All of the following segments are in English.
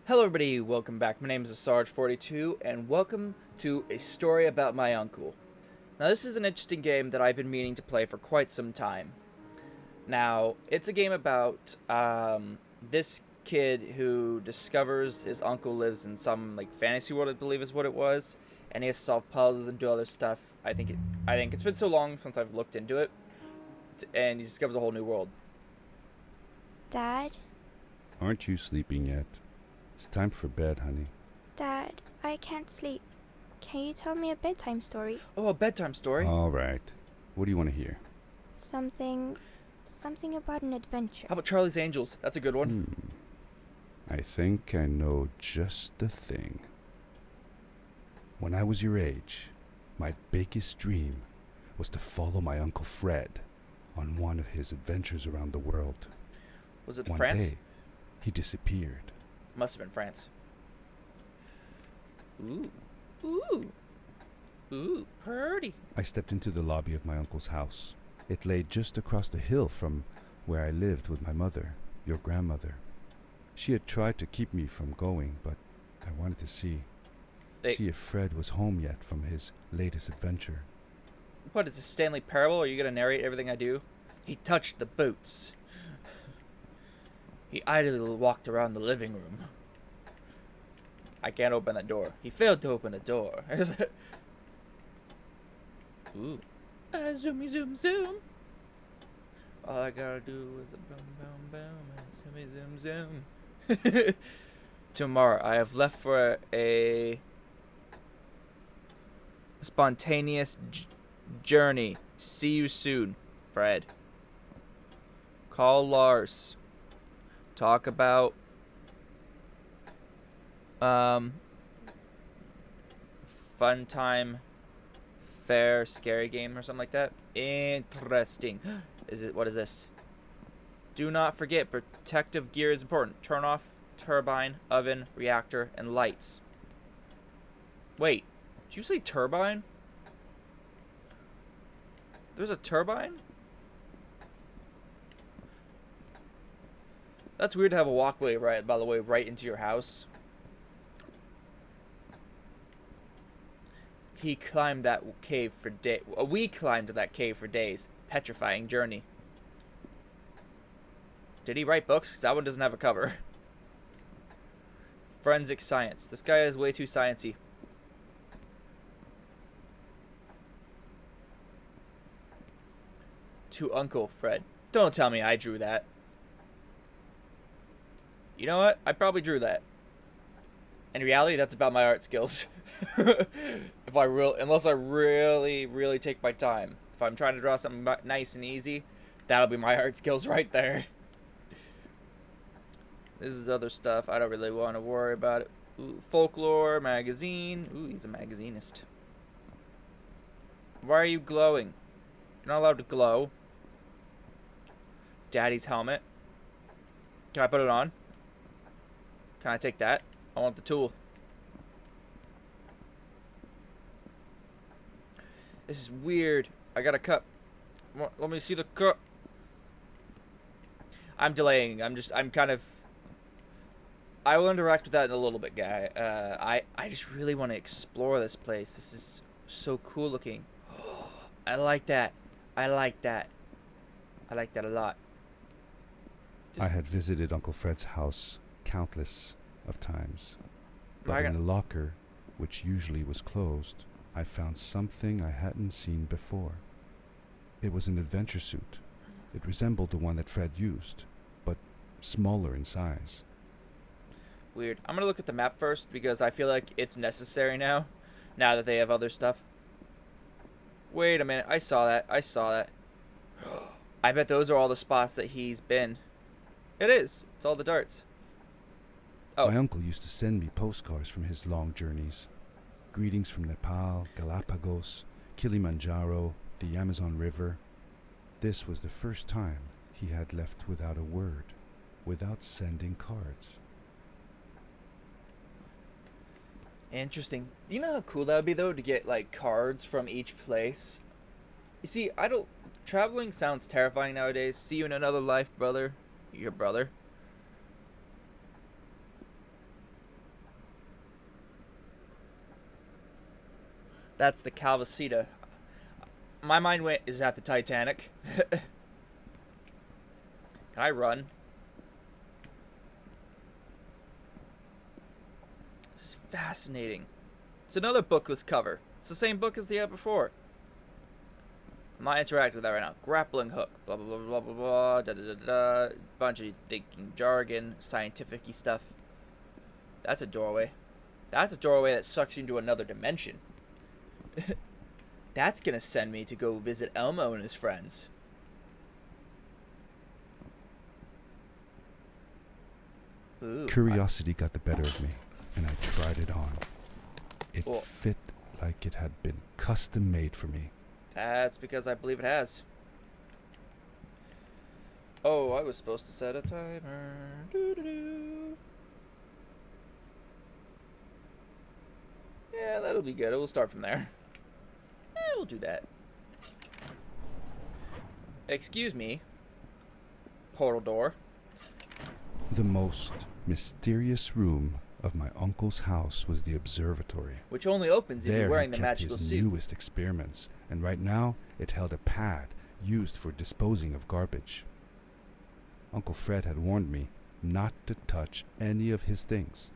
Hello everybody, welcome back. My name is Sarge42 and welcome to a story about my uncle. Now this is an interesting game that I've been meaning to play for quite some time. Now, it's a game about this kid who discovers his uncle lives in some like fantasy world, I believe is what it was, and he has to solve puzzles and do other stuff. I think it's been so long since I've looked into it, and he discovers a whole new world. Dad? Aren't you sleeping yet? It's time for bed, honey. Dad, I can't sleep. Can you tell me a bedtime story? Oh, a bedtime story? All right. What do you want to hear? Something about an adventure. How about Charlie's Angels? That's a good one. I think I know just the thing. When I was your age, my biggest dream was to follow my Uncle Fred on one of his adventures around the world. Was it One France? day, he disappeared. Must have been France. Ooh. Ooh. Ooh, pretty. I stepped into the lobby of my uncle's house. It lay just across the hill from where I lived with my mother, your grandmother. She had tried to keep me from going, but I wanted to see if Fred was home yet from his latest adventure. What is this, Stanley Parable? Are you going to narrate everything I do? He touched the boots. He idly walked around the living room. I can't open that door. He failed to open a door. Ooh. Zoomy zoom zoom. All I gotta do is a boom boom boom and zoomy zoom zoom. Tomorrow I have left for a spontaneous journey. See you soon, Fred. Call Lars. Talk about fun time fair scary game or something like that. Interesting. What is this? Do not forget protective gear is important. Turn off turbine, oven, reactor, and lights. Wait, did you say turbine? There's a turbine? That's weird to have a walkway right into your house. He climbed that cave for days. We climbed that cave for days. Petrifying journey. Did he write books? 'Cause that one doesn't have a cover. Forensic science. This guy is way too sciencey. To Uncle Fred. Don't tell me I drew that. You know what? I probably drew that. In reality, that's about my art skills. Unless I really take my time. If I'm trying to draw something nice and easy, that'll be my art skills right there. This is other stuff. I don't really want to worry about it. Ooh, folklore magazine. Ooh, he's a magazinist. Why are you glowing? You're not allowed to glow. Daddy's helmet. Can I put it on? Can I take that? I want the tool. This is weird. I got a cup. Let me see the cup. I'm delaying. I'm kind of... I will interact with that in a little bit, guy. I just really want to explore this place. This is so cool looking. I like that. I like that. I like that a lot. I had visited Uncle Fred's house countless of times. But in the locker, which usually was closed, I found something I hadn't seen before. It was an adventure suit. It resembled the one that Fred used, but smaller in size. Weird. I'm gonna look at the map first because I feel like it's necessary now that they have other stuff. Wait a minute. I saw that. I bet those are all the spots that he's been. It is. It's all the darts. Oh. My uncle used to send me postcards from his long journeys. Greetings from Nepal, Galapagos, Kilimanjaro, the Amazon River. This was the first time he had left without a word, without sending cards. Interesting. You know how cool that would be, though, to get, like, cards from each place? You see, traveling sounds terrifying nowadays. See you in another life, brother. Your brother. That's the Calvacita. My mind went, is that the Titanic? Can I run? This is fascinating. It's another bookless cover. It's the same book as the year before. I'm not interacting with that right now. Grappling hook. Blah, blah, blah, blah, blah, blah. Da, da, da, da. Bunch of thinking jargon. Scientific-y stuff. That's a doorway. That's a doorway that sucks you into another dimension. That's gonna send me to go visit Elmo and his friends. Ooh, Curiosity got the better of me, and I tried it on. It fit like it had been custom made for me. That's because I believe it has. Oh, I was supposed to set a timer. Doo-doo-doo. Yeah, that'll be good. We'll start from there. We'll do that. Excuse me. Portal door. The most mysterious room of my uncle's house was the observatory. Which only opens if you're wearing the magical his suit. Newest experiments, and right now it held a pad used for disposing of garbage. Uncle Fred had warned me not to touch any of his things.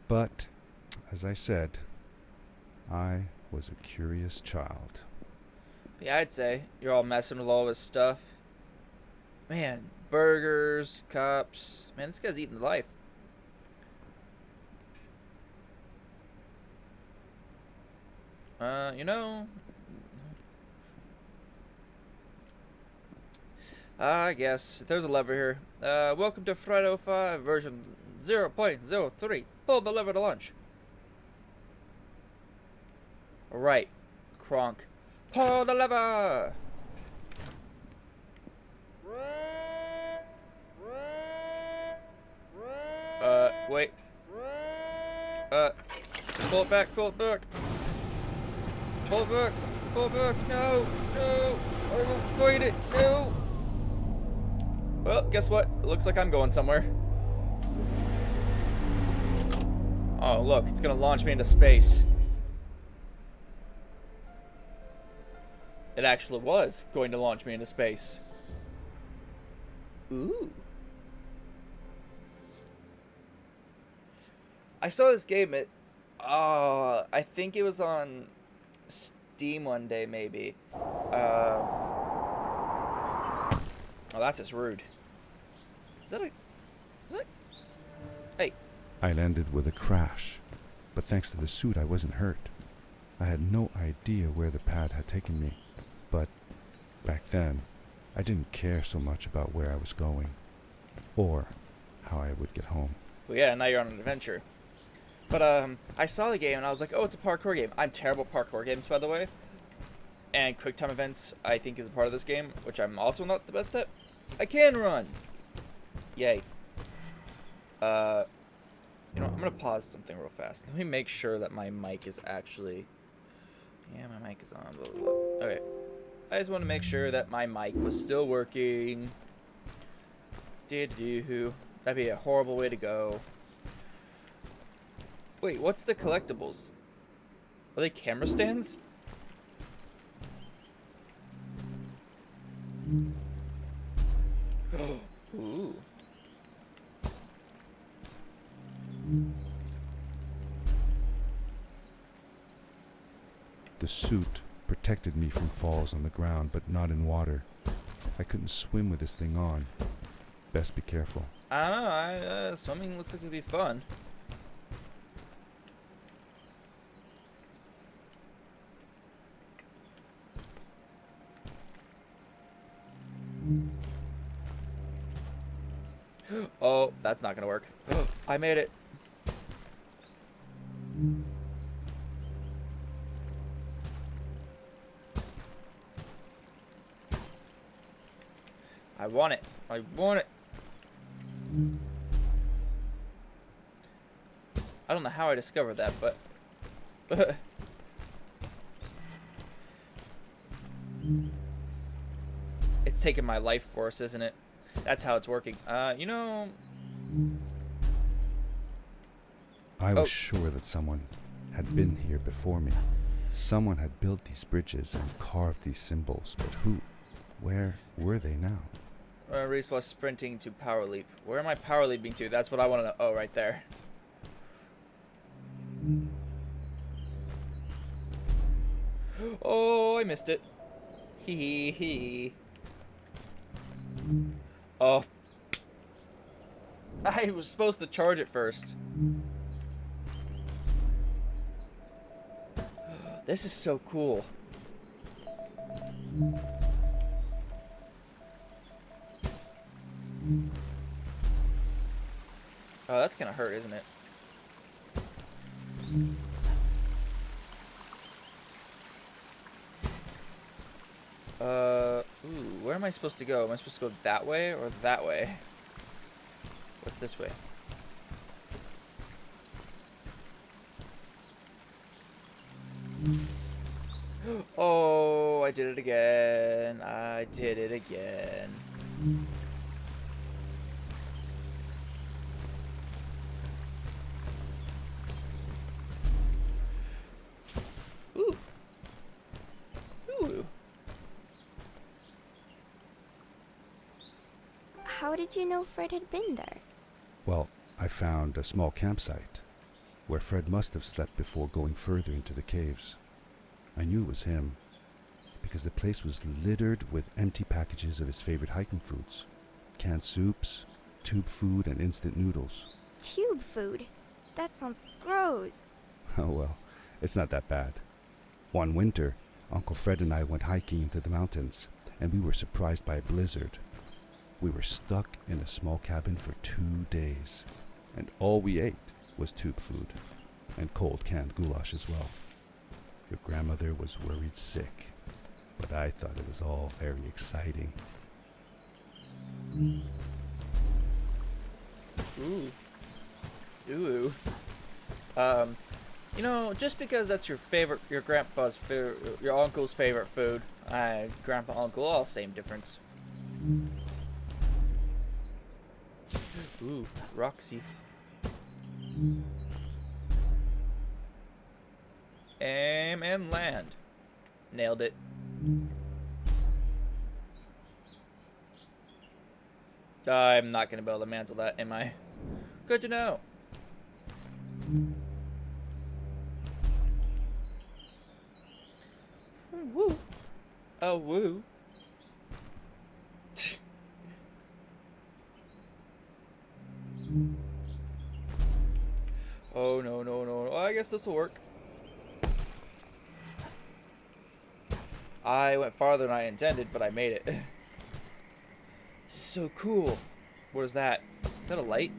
But, as I said, I was a curious child. Yeah, I'd say. You're all messing with all his stuff. Man, burgers, cups. Man, this guy's eating life. You know, I guess there's a lever here. Welcome to Fred 05 version 0.03. Pull the lever to launch. Alright, Kronk. Pull the lever! Wait. Pull it back, pull it back. Pull it back, pull it back. No, no. I will fight it. No. Well, guess what? It looks like I'm going somewhere. Oh, look, it's gonna launch me into space. It actually was going to launch me into space. Ooh. I saw this game at, I think it was on Steam one day, maybe. Oh, that's just rude. Is that? Hey. I landed with a crash, but thanks to the suit, I wasn't hurt. I had no idea where the pad had taken me, but back then, I didn't care so much about where I was going, or how I would get home. Well, yeah, now you're on an adventure. But, I saw the game and I was like, oh, it's a parkour game. I'm terrible at parkour games, by the way. And quick time events, I think, is a part of this game, which I'm also not the best at. I can run! Yay. You know, I'm gonna pause something real fast. Let me make sure that my mic is actually... Yeah, my mic is on, blah, blah, blah. Okay. I just want to make sure that my mic was still working. That'd be a horrible way to go. Wait, what's the collectibles? Are they camera stands? Ooh. The suit protected me from falls on the ground, but not in water. I couldn't swim with this thing on. Best be careful. I don't know. Swimming looks like it'd be fun. Oh, that's not gonna work. I made it. I want it. I want it. I don't know how I discovered that, but... It's taking my life force, isn't it? That's how it's working. You know... I was sure that someone had been here before me. Someone had built these bridges and carved these symbols, but who? Where were they now? Reese was sprinting to power leap. Where am I power leaping to? That's what I want to know. Oh, right there. Oh, I missed it. Hee hee hee. Oh. I was supposed to charge it first. This is so cool. Oh, that's gonna hurt, isn't it? Ooh, where am I supposed to go? Am I supposed to go that way or that way? What's this way? Oh, I did it again. I did it again. Ooh. Ooh. How did you know Fred had been there? Well, I found a small campsite where Fred must have slept before going further into the caves. I knew it was him because the place was littered with empty packages of his favorite hiking foods. Canned soups, tube food, and instant noodles. Tube food? That sounds gross. Oh well, it's not that bad. One winter, Uncle Fred and I went hiking into the mountains, and we were surprised by a blizzard. We were stuck in a small cabin for 2 days, and all we ate was tube food, and cold canned goulash as well. Your grandmother was worried sick, but I thought it was all very exciting. Ooh. Ooh. You know, just because that's your favorite, your grandpa's favorite, your uncle's favorite food, grandpa, uncle, all same difference. Ooh, Roxy. Aim and land. Nailed it. I'm not gonna be able to mantle that, am I? Good to know. Woo. Oh, woo. Oh, no, no, no, no. I guess this will work. I went farther than I intended, but I made it. So cool. What is that? Is that a light?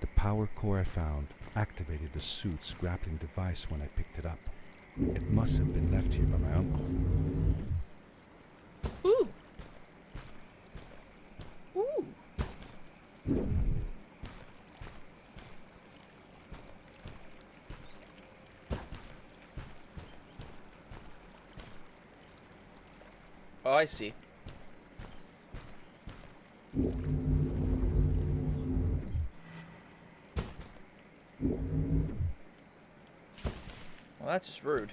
The power core I found activated the suit's grappling device when I picked it up. It must have been left here by my uncle. Ooh. Ooh. Oh, I see. Well, that's just rude.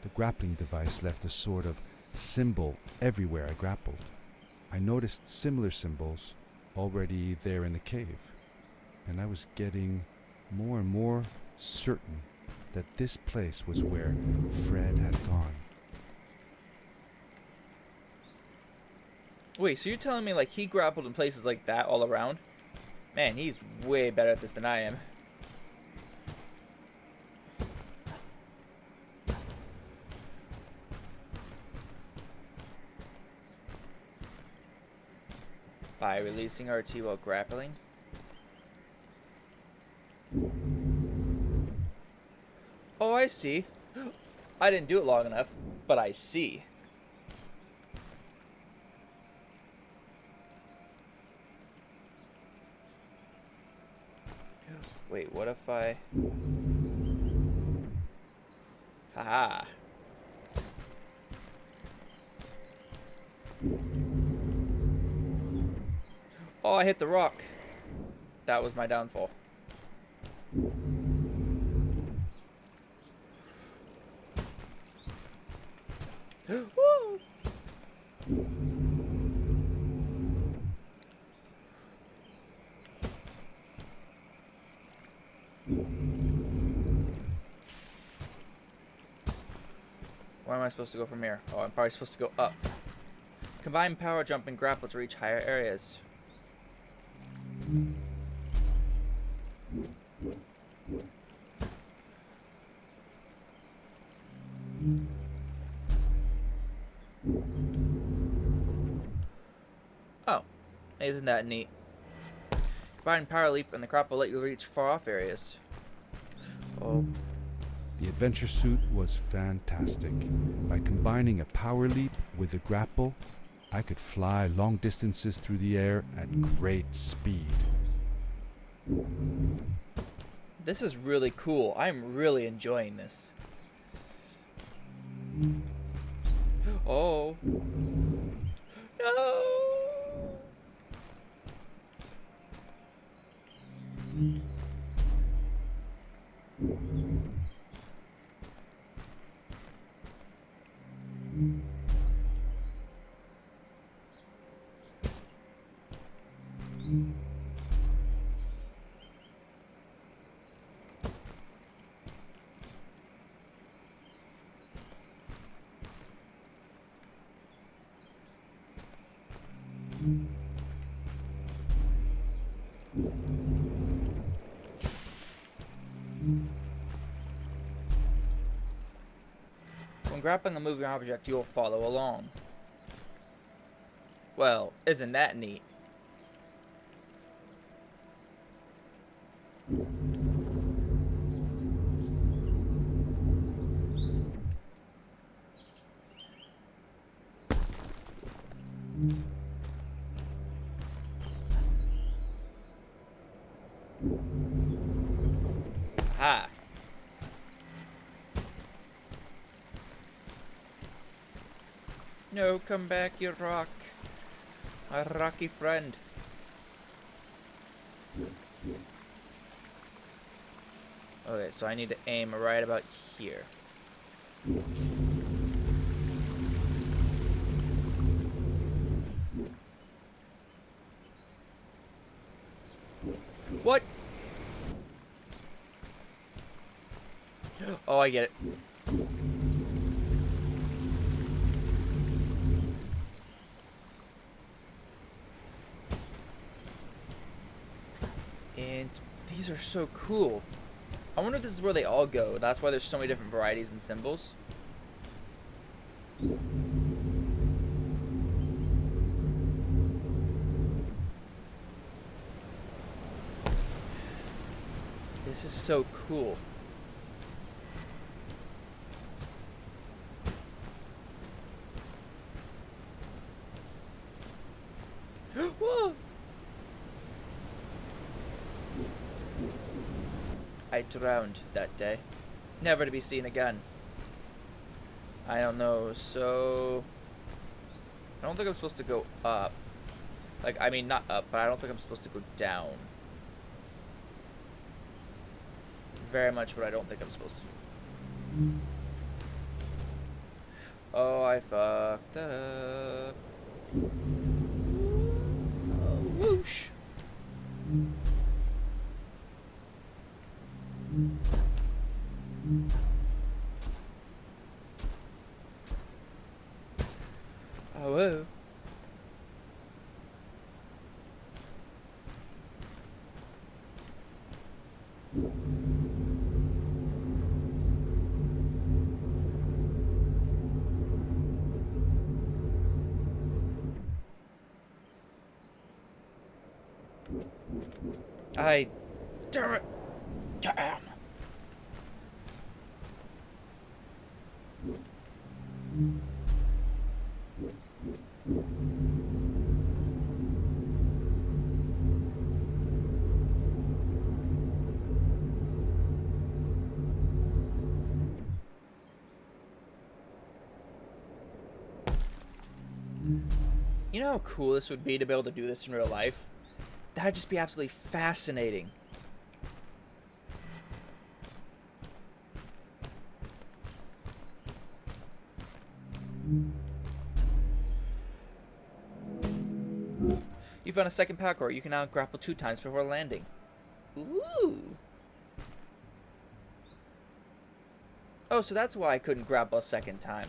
The grappling device left a sort of symbol everywhere I grappled. I noticed similar symbols already there in the cave, and I was getting more and more certain that this place was where Fred had gone. Wait, so you're telling me like he grappled in places like that all around? Man, he's way better at this than I am. By releasing RT while grappling? Oh, I see. I didn't do it long enough, but I see. Wait, what if I... Haha. Oh, I hit the rock. That was my downfall. Woo! Where am I supposed to go from here? Oh, I'm probably supposed to go up. Combine power jump and grapple to reach higher areas. Oh, isn't that neat? Combine power leap and the crop will let you reach far off areas. Oh. The adventure suit was fantastic. By combining a power leap with a grapple, I could fly long distances through the air at great speed. This is really cool. I'm really enjoying this. Oh. No. When grappling a moving object, you'll follow along. Well, isn't that neat? Ha! No, come back, you rock. A rocky friend. Okay, so I need to aim right about here. What? Oh, I get it. And these are so cool. I wonder if this is where they all go. That's why there's so many different varieties and symbols. This is so cool. Whoa! I drowned that day, never to be seen again. I don't know, so I don't think I'm supposed to go up. Like, I mean, not up, but I don't think I'm supposed to go down. It's very much what I don't think I'm supposed to do. Oh, I fucked up. Oh, whoosh. Oh, whoa. Damn it. Damn. You know how cool this would be to be able to do this in real life? That'd just be absolutely fascinating. You found a second parkour. You can now grapple 2 times before landing. Ooh. Oh, so that's why I couldn't grapple a second time.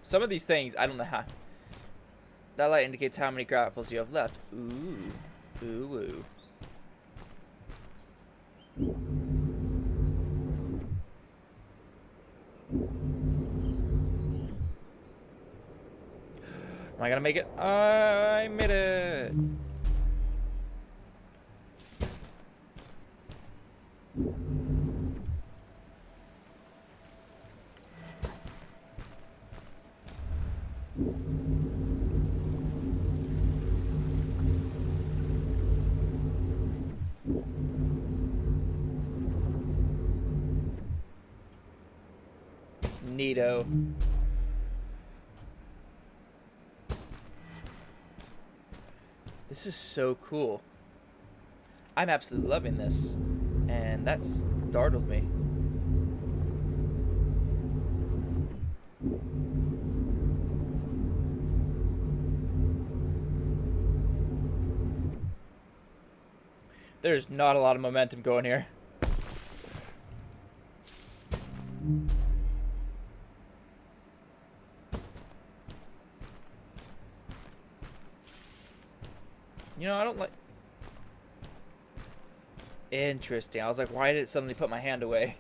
Some of these things, I don't know how. That light indicates how many grapples you have left. Ooh. Ooh, ooh. Am I gonna make it? I made it! Neato. This is so cool. I'm absolutely loving this. And that startled me. There's not a lot of momentum going here. You know, I don't like... Interesting. I was like, why did it suddenly put my hand away?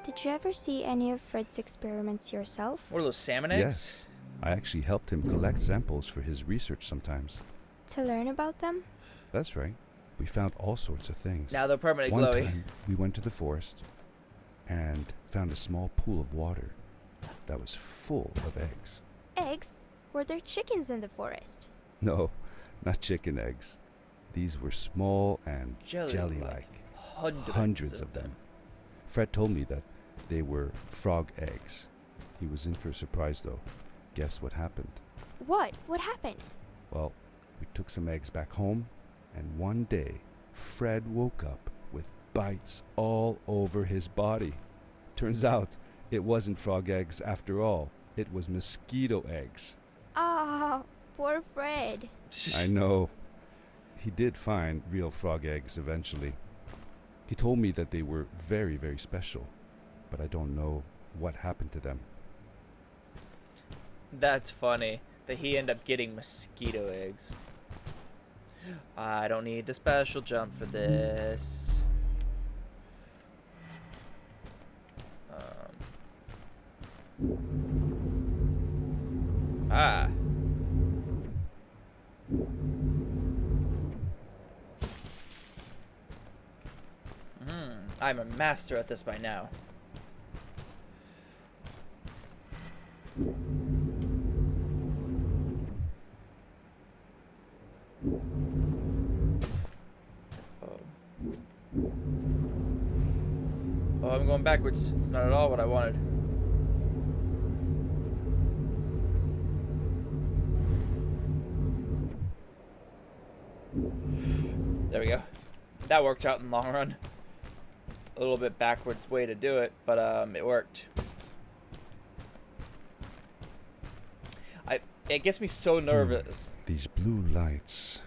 Did you ever see any of Fred's experiments yourself? What are those, salmon eggs? Yes. I actually helped him collect samples for his research sometimes. To learn about them? That's right. We found all sorts of things. Now they're permanently One glowy. time, we went to the forest and found a small pool of water that was full of eggs. Eggs? Were there chickens in the forest? No, not chicken eggs. These were small and Jelly-like. jelly-like. Hundreds of them. Fred told me that they were frog eggs. He was in for a surprise, though. Guess what happened? What? What happened? Well, we took some eggs back home, and one day, Fred woke up with bites all over his body. Turns out, it wasn't frog eggs after all. It was mosquito eggs. Ah, poor Fred. I know. He did find real frog eggs eventually. He told me that they were very, very special, but I don't know what happened to them. That's funny that he ended up getting mosquito eggs. I don't need the special jump for this. Ah. I'm a master at this by now. Oh, I'm going backwards. It's not at all what I wanted. There we go. That worked out in the long run. A little bit backwards way to do it, but it worked. It gets me so nervous. These blue lights.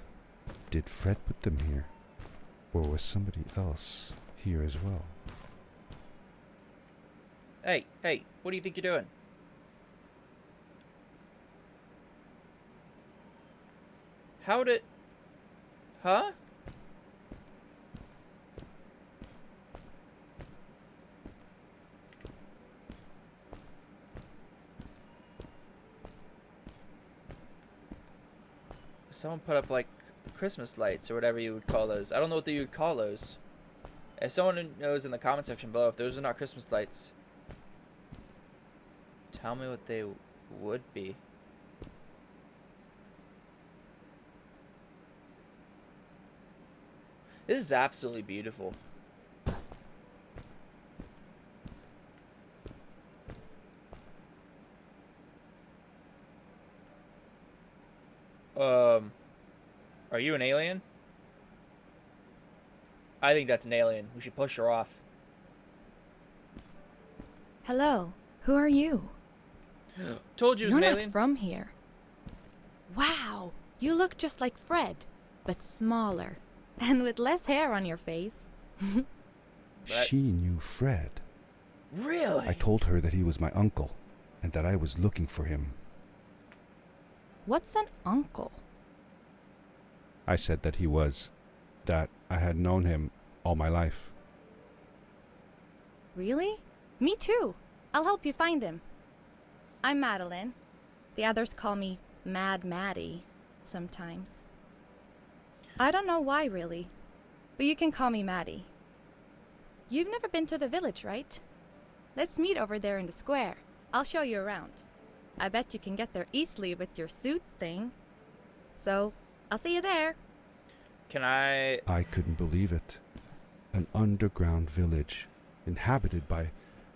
Did Fred put them here? Or was somebody else here as well? Hey, what do you think you're doing? How did... Huh? Someone put up, like, Christmas lights or whatever you would call those. I don't know what you would call those. If someone knows in the comment section below, if those are not Christmas lights, tell me what they would be. This is absolutely beautiful. Are you an alien? I think that's an alien. We should push her off. Hello, who are you? Told you it was You're an not alien. from here. Wow, you look just like Fred, but smaller, and with less hair on your face. She knew Fred. Really? I told her that he was my uncle, and that I was looking for him. What's an uncle? I said that he was, that I had known him all my life. Really? Me too. I'll help you find him. I'm Madeline. The others call me Mad Maddie sometimes. I don't know why, really, but you can call me Maddie. You've never been to the village, right? Let's meet over there in the square. I'll show you around. I bet you can get there easily with your suit thing. So, I'll see you there. Can I... I couldn't believe it. An underground village, inhabited by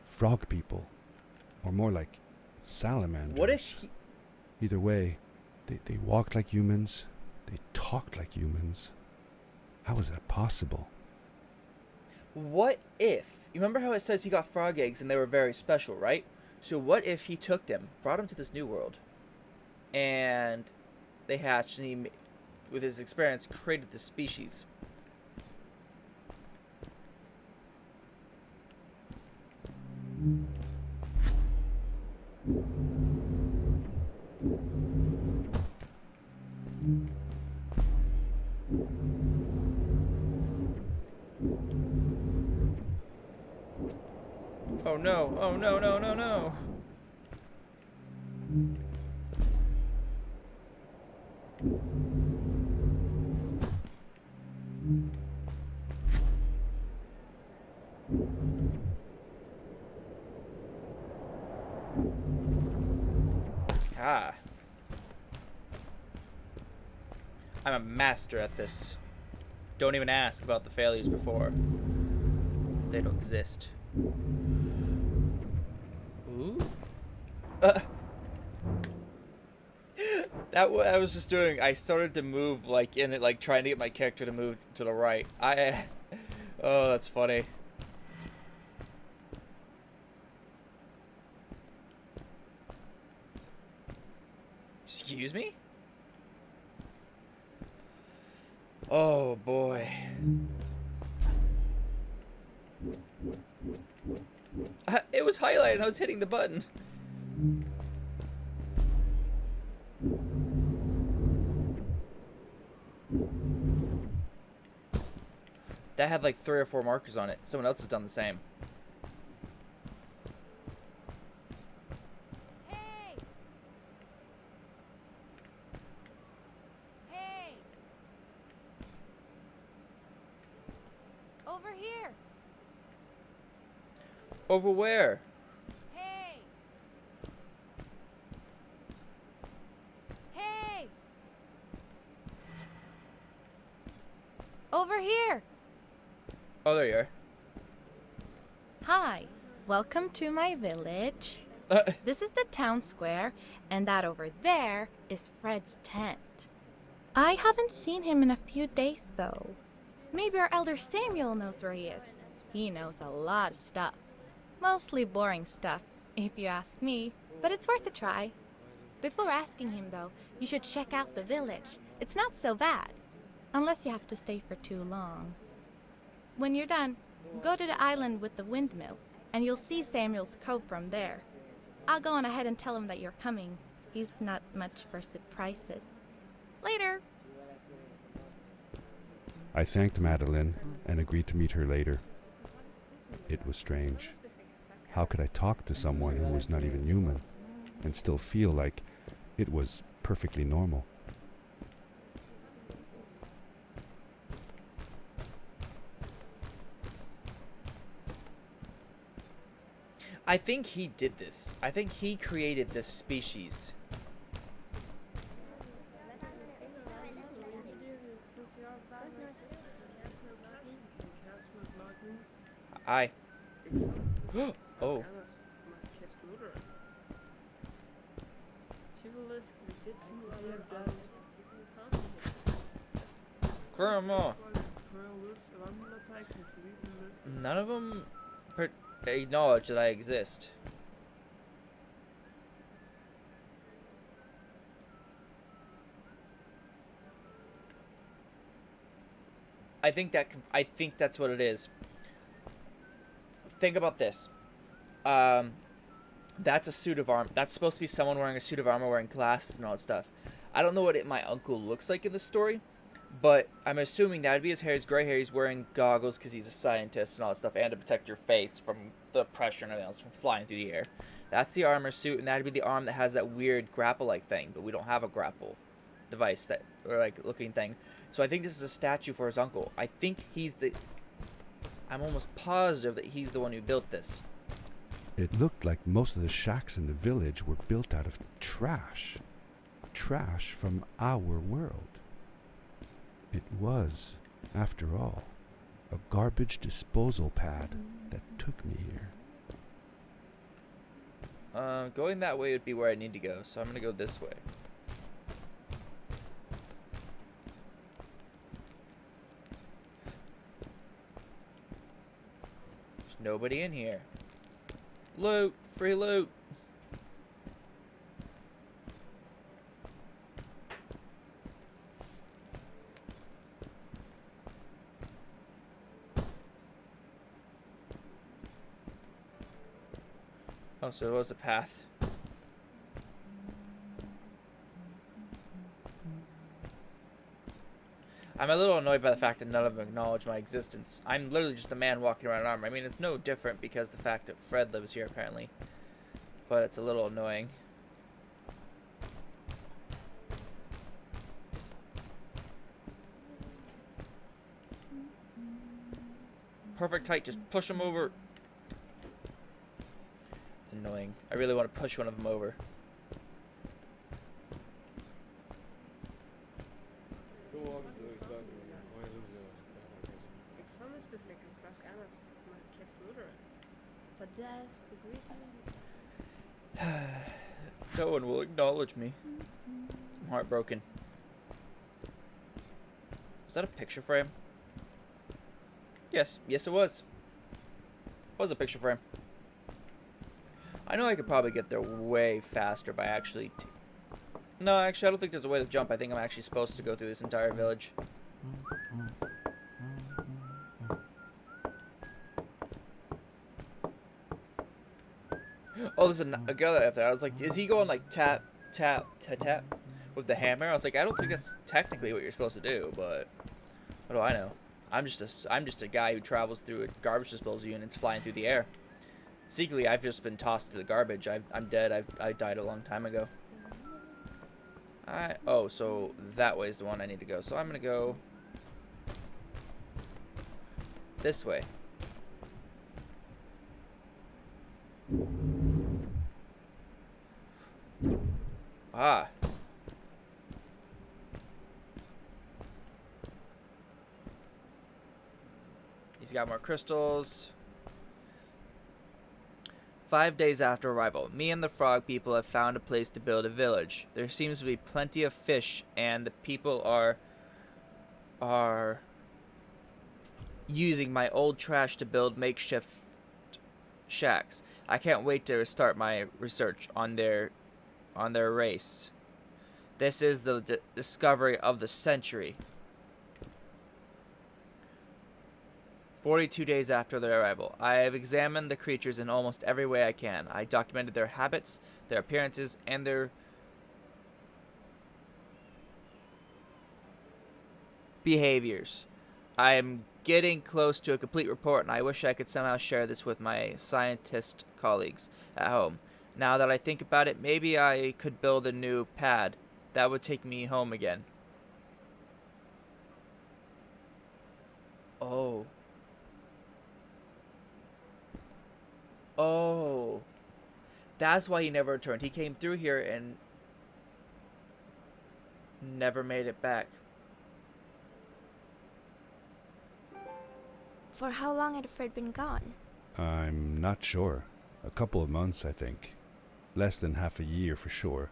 frog people, or more like salamanders. What if he... Either way, they walked like humans, they talked like humans. How is that possible? What if... You remember how it says he got frog eggs and they were very special, right? So what if he took them, brought them to this new world, and they hatched, and he, with his experience, created this species? Oh no, oh no, no, no, no. Ah. I'm a master at this. Don't even ask about the failures before. They don't exist. Ooh. That what I was just doing. I started to move like in it, like trying to get my character to move to the right. Oh, that's funny. Excuse me? Oh boy. It was highlighted and I was hitting the button. That had like 3 or 4 markers on it. Someone else has done the same. Hey! Hey! Over here! Over where? Hey! Hey! Over here! Oh, there you are. Hi, welcome to my village. This is the town square, and that over there is Fred's tent. I haven't seen him in a few days, though. Maybe our elder Samuel knows where he is. He knows a lot of stuff. Mostly boring stuff, if you ask me, but it's worth a try. Before asking him, though, you should check out the village. It's not so bad, unless you have to stay for too long. When you're done, go to the island with the windmill, and you'll see Samuel's cove from there. I'll go on ahead and tell him that you're coming. He's not much for surprises. Later! I thanked Madeline and agreed to meet her later. It was strange. How could I talk to someone who was not even human and still feel like it was perfectly normal? I think he did this. I think he created this species. Hi. Oh. Grandma. None of them acknowledge that I exist. I think that's what it is. Think about this. That's a suit of armor. That's supposed to be someone wearing a suit of armor, wearing glasses and all that stuff. I don't know what my uncle looks like in the story, but I'm assuming that'd be his hair. His gray hair. He's wearing goggles because he's a scientist and all that stuff, and to protect your face from the pressure and everything else from flying through the air. That's the armor suit, and that'd be the arm that has that weird grapple-like thing, but we don't have a grapple device that or like looking thing. So I think this is a statue for his uncle. I think he's the. I'm almost positive that he's the one who built this. It looked like most of the shacks in the village were built out of trash. Trash from our world. It was, after all, a garbage disposal pad that took me here. Going that way would be where I need to go, so I'm gonna go this way. There's nobody in here. Loot! Free loot! Oh, so it was a path. I'm a little annoyed by the fact that none of them acknowledge my existence. I'm literally just a man walking around in armor. I mean, it's no different because the fact that Fred lives here, apparently. But it's a little annoying. Perfect height, just push him over. It's annoying. I really want to push one of them over. No one will acknowledge me. I'm heartbroken. Was that a picture frame? Yes. Yes, it was. It was a picture frame. I know I could probably get there way faster by actually... No, actually, I don't think there's a way to jump. I think I'm actually supposed to go through this entire village. Oh, there's a girl up there. I was like, is he going like tap, tap, tap, tap with the hammer? I was like, I don't think that's technically what you're supposed to do, but what do I know? I'm just a guy who travels through a garbage disposal unit flying through the air. Secretly, I've just been tossed to the garbage. I'm dead. I died a long time ago. Oh, so that way is the one I need to go. So I'm gonna go this way. Ah. He's got more crystals. 5 days after arrival, me and the frog people have found a place to build a village. There seems to be plenty of fish, and the people are using my old trash to build makeshift shacks. I can't wait to start my research on their race. This is the discovery of the century. 42 days after their arrival. I have examined the creatures in almost every way I can. I documented their habits, their appearances, and their behaviors. I am getting close to a complete report, and I wish I could somehow share this with my scientist colleagues at home. Now that I think about it, maybe I could build a new pad. That would take me home again. Oh. Oh. That's why he never returned. He came through here and never made it back. For how long had Fred been gone? I'm not sure. A couple of months, I think. Less than half a year for sure.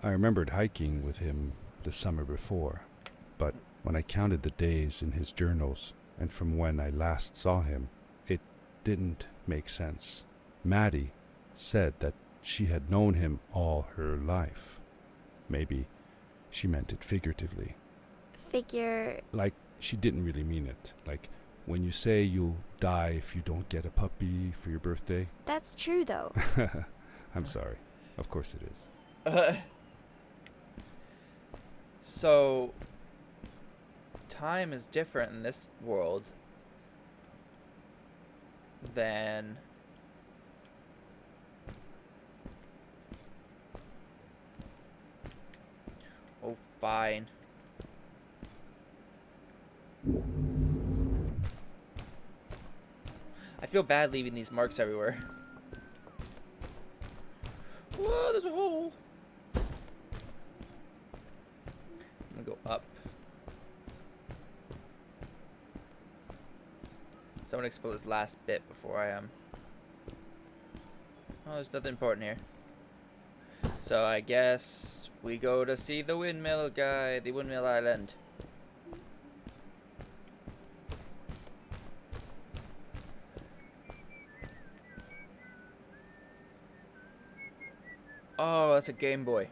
I remembered hiking with him the summer before, but when I counted the days in his journals and from when I last saw him, it didn't make sense. Maddie said that she had known him all her life. Maybe she meant it figuratively. Like She didn't really mean it. Like when you say you'll die if you don't get a puppy for your birthday. That's true, though. I'm sorry. Of course it is. So, time is different in this world than... Oh, fine. I feel bad leaving these marks everywhere. Whoa, there's a hole. I'm gonna go up. Someone explode this last bit before I am. Oh, there's nothing important here. So I guess we go to see the windmill guy, the windmill island. Oh, that's a Game Boy.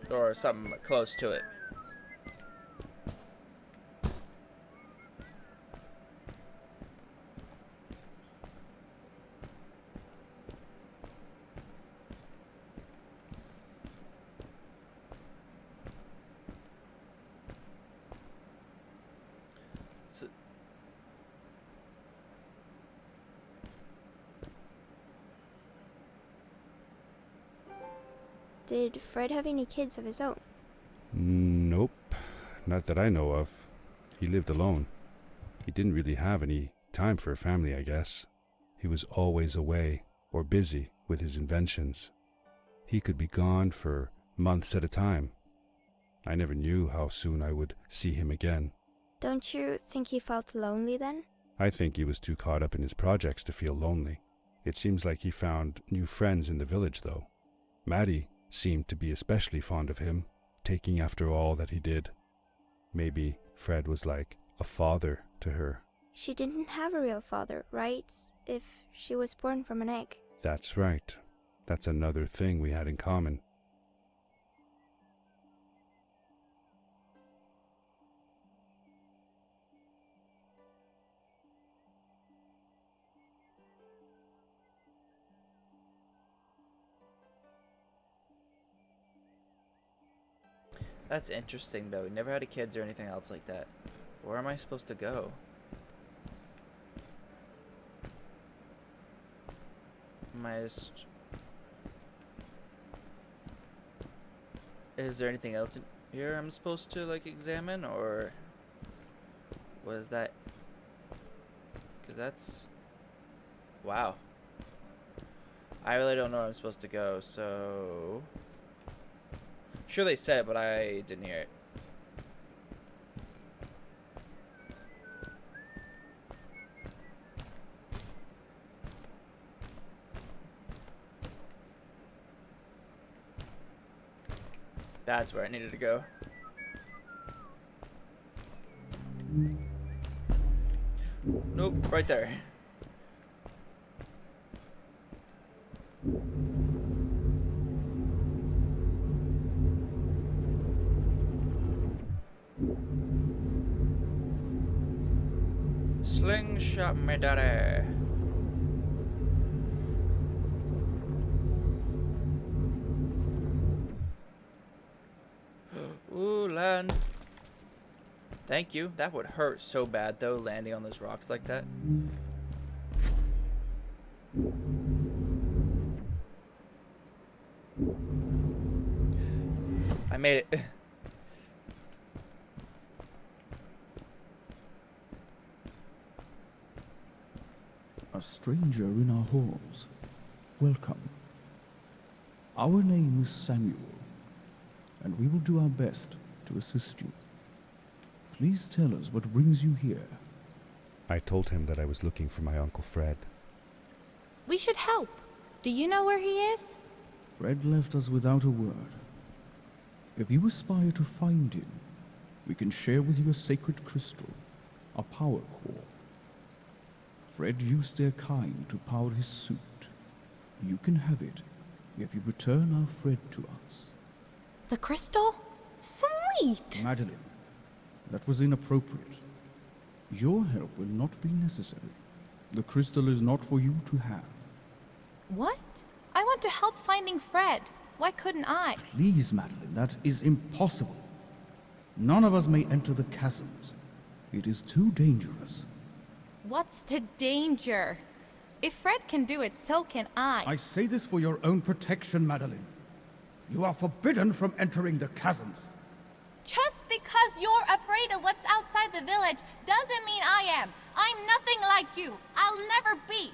Or something close to it. Did Fred have any kids of his own? Nope. Not that I know of. He lived alone. He didn't really have any time for a family, I guess. He was always away or busy with his inventions. He could be gone for months at a time. I never knew how soon I would see him again. Don't you think he felt lonely then? I think he was too caught up in his projects to feel lonely. It seems like he found new friends in the village, though. Maddie seemed to be especially fond of him, taking after all that he did. Maybe Fred was like a father to her. She didn't have a real father, right? If she was born from an egg. That's right. That's another thing we had in common. That's interesting, though. We never had kids or anything else like that. Where am I supposed to go? Am I just... Is there anything else in here I'm supposed to, like, examine, or... Was that... Because that's... Wow. I really don't know where I'm supposed to go, so... Sure they said it, but I didn't hear it. That's where I needed to go. Nope, right there. Slingshot me daddy. Ooh, land. Thank you. That would hurt so bad though, landing on those rocks like that. I made it. A stranger in our halls. Welcome. Our name is Samuel, and we will do our best to assist you. Please tell us what brings you here. I told him that I was looking for my Uncle Fred. We should help. Do you know where he is? Fred left us without a word. If you aspire to find him, we can share with you a sacred crystal, a power core. Fred used their kind to power his suit. You can have it if you return our Fred to us. The crystal? Sweet! Madeline, that was inappropriate. Your help will not be necessary. The crystal is not for you to have. What? I want to help finding Fred. Why couldn't I? Please, Madeline, that is impossible. None of us may enter the chasms. It is too dangerous. What's the danger? If Fred can do it, so can I. I say this for your own protection, Madeline. You are forbidden from entering the chasms. Just because you're afraid of what's outside the village doesn't mean I am. I'm nothing like you. I'll never be.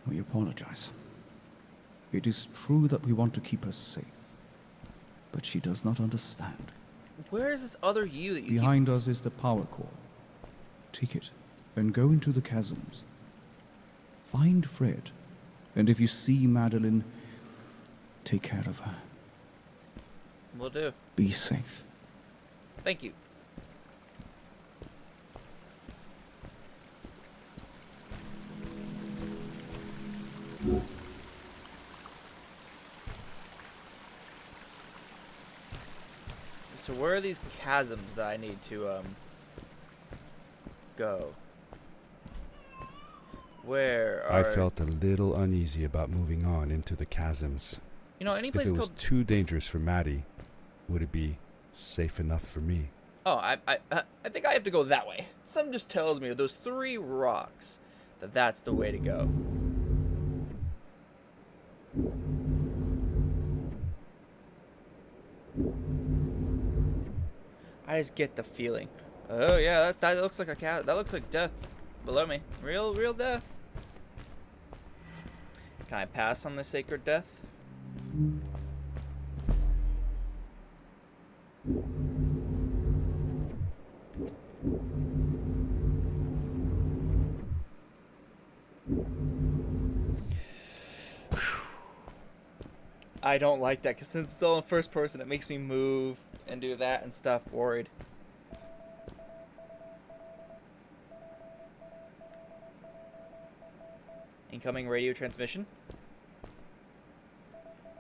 We apologize. It is true that we want to keep her safe. But she does not understand. Where is this other you that you Behind us is the power core. Take it and go into the chasms. Find Fred. And if you see Madeline, take care of her. Will do. Be safe. Thank you. So where are these chasms that I need to go? Where are... I felt a little uneasy about moving on into the chasms. You know, any If place it was called... too dangerous for Maddie, would it be safe enough for me? Oh, I think I have to go that way. Something just tells me with those 3 rocks that that's the way to go. I just get the feeling. Oh yeah, that looks like a cat. That looks like death below me. Real death. Can I pass on the sacred death? I don't like that because since it's all in first person, it makes me move and do that and stuff. Worried. Incoming radio transmission.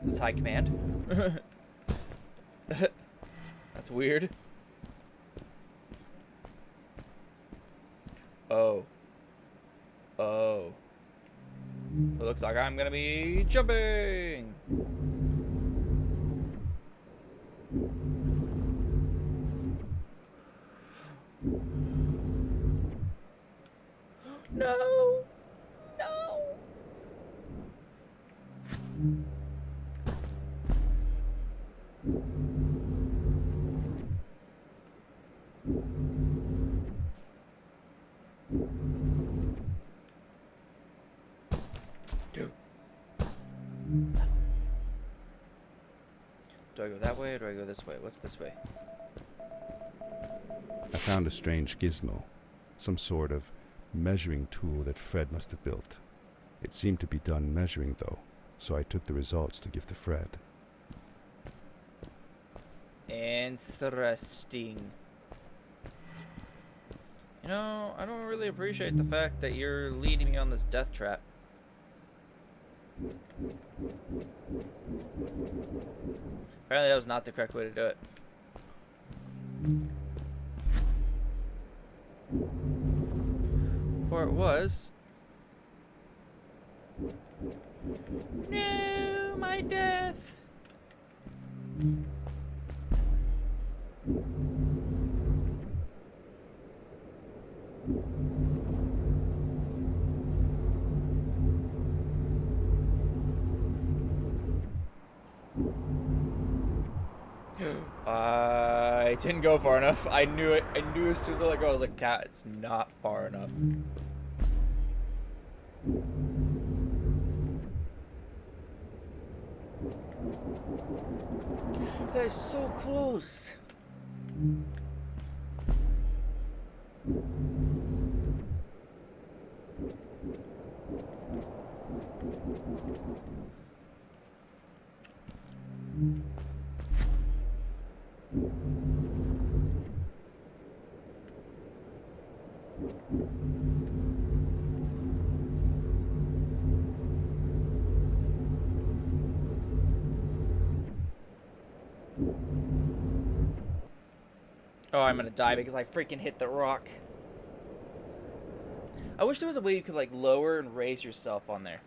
This is high command. That's weird. Oh. Oh. It looks like I'm gonna be jumping. No. No. Do I go that way or do I go this way? What's this way? I found a strange gizmo, some sort of measuring tool that Fred must have built. It seemed to be done measuring though, so I took the results to give to Fred. Interesting. You know, I don't really appreciate the fact that you're leading me on this death trap. Apparently that was not the correct way to do it. Or it was. No, my death. I didn't go far enough. I knew it. I knew as soon as I let go, I was like, "Cat, it's not far enough." That is so close. Oh, I'm gonna die because I freaking hit the rock. I wish there was a way you could, like, lower and raise yourself on there.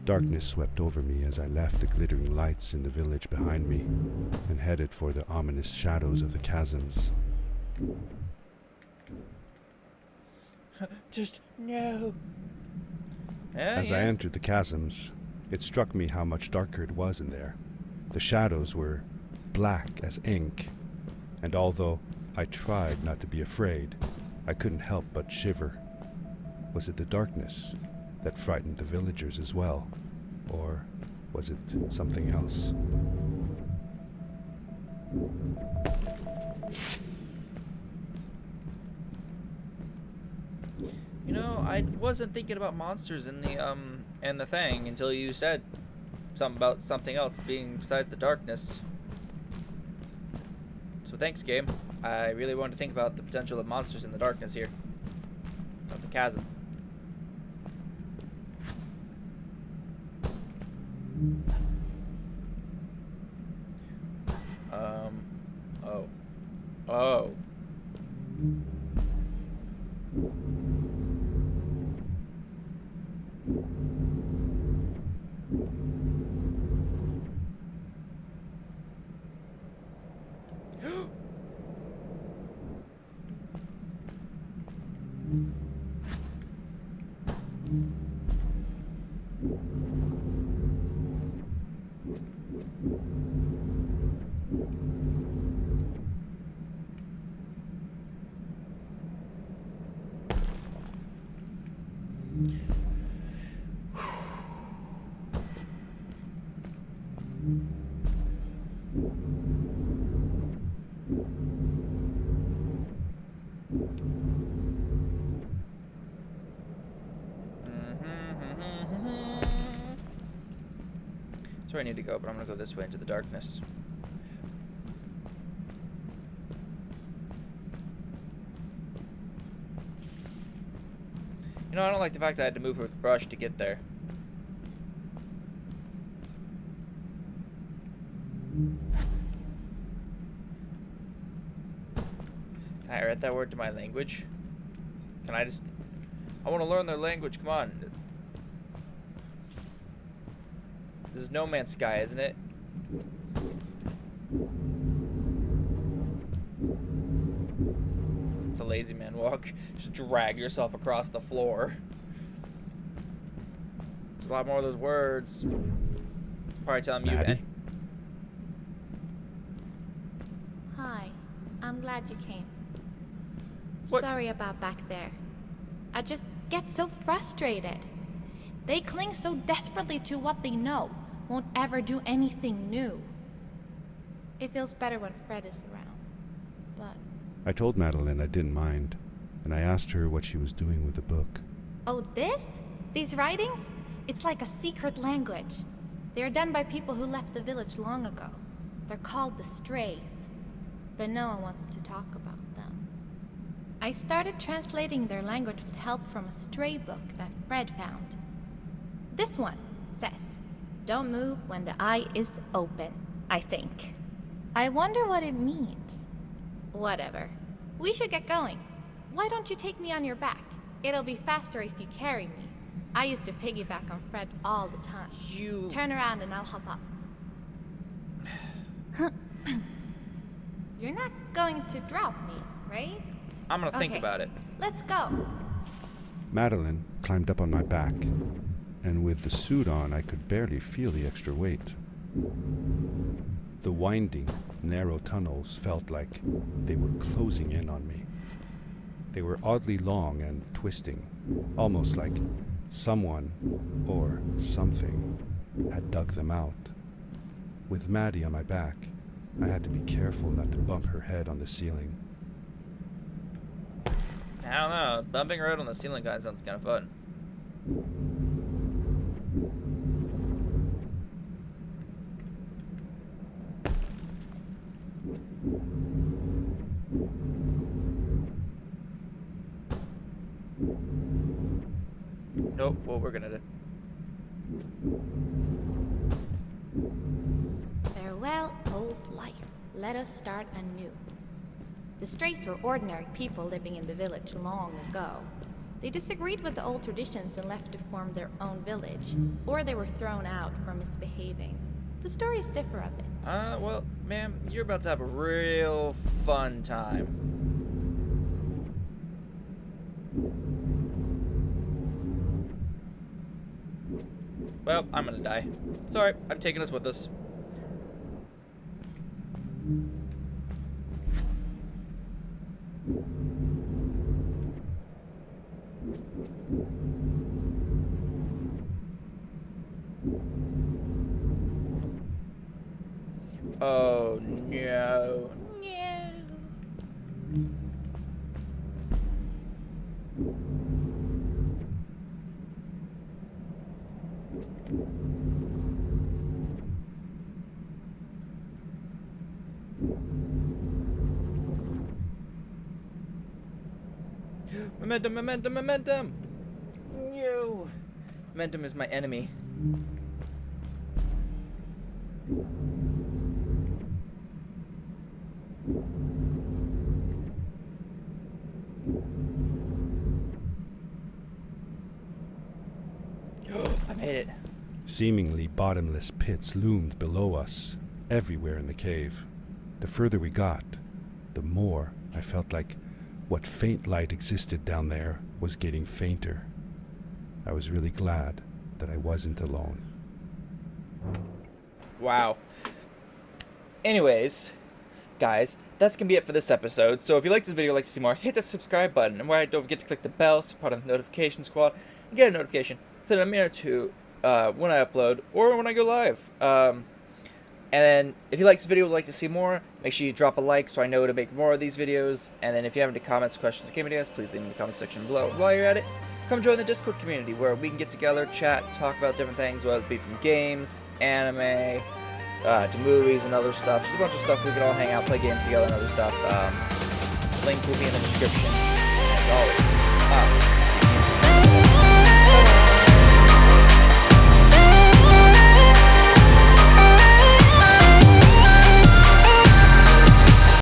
Darkness swept over me as I left the glittering lights in the village behind me and headed for the ominous shadows of the chasms. Just no. As I entered the chasms, it struck me how much darker it was in there. The shadows were black as ink, and although I tried not to be afraid, I couldn't help but shiver. Was it the darkness that frightened the villagers as well? Or was it something else? You know, I wasn't thinking about monsters in the thing until you said something about something else being besides the darkness. So thanks, game. I really wanted to think about the potential of monsters in the darkness here. Of the chasm. Oh. Oh. That's where I need to go, but I'm gonna go this way into the darkness. You know, I don't like the fact that I had to move with brush to get there. Can I write that word to my language? Can I just... I want to learn their language, come on. This is No Man's Sky, isn't it? It's a lazy man walk. Just drag yourself across the floor. It's a lot more of those words. It's probably telling you... Maddie? Hi, I'm glad you came. What? Sorry about back there. I just get so frustrated. They cling so desperately to what they know, won't ever do anything new. It feels better when Fred is around, but... I told Madeline I didn't mind, and I asked her what she was doing with the book. Oh, this? These writings? It's like a secret language. They are done by people who left the village long ago. They're called the Strays, but no one wants to talk about them. I started translating their language with help from a stray book that Fred found. This one says, "Don't move when the eye is open," I think. I wonder what it means. Whatever. We should get going. Why don't you take me on your back? It'll be faster if you carry me. I used to piggyback on Fred all the time. You... Turn around and I'll hop up. You're not going to drop me, right? I'm gonna think about it. Let's go. Madeline climbed up on my back, and with the suit on, I could barely feel the extra weight. The winding, narrow tunnels felt like they were closing in on me. They were oddly long and twisting, almost like someone or something had dug them out. With Maddie on my back, I had to be careful not to bump her head on the ceiling. I don't know. Bumping her head on the ceiling kind of sounds kind of fun. Nope, what we're gonna do. Farewell, old life. Let us start anew. The Strays were ordinary people living in the village long ago. They disagreed with the old traditions and left to form their own village, or they were thrown out for misbehaving. The stories differ a bit. Well, ma'am, you're about to have a real fun time. Well, I'm gonna die. Sorry, I'm taking us with us. Oh no. No. Momentum, momentum, momentum! No! Momentum is my enemy. I made it. Seemingly bottomless pits loomed below us, everywhere in the cave. The further we got, the more I felt like what faint light existed down there was getting fainter. I was really glad that I wasn't alone. Wow. Anyways, guys, that's going to be it for this episode. So if you like this video, like to see more, hit the subscribe button. And don't forget to click the bell so you're part of the notification squad and get a notification within a minute or two when I upload or when I go live. And then if you like this video and would like to see more, make sure you drop a like so I know to make more of these videos. And then if you have any comments, questions, or game ideas, please leave them in the comment section below. While you're at it, come join the Discord community where we can get together, chat, talk about different things, whether it be from games, anime, to movies and other stuff. Just a bunch of stuff we can all hang out, play games together and other stuff. Link will be in the description. As always.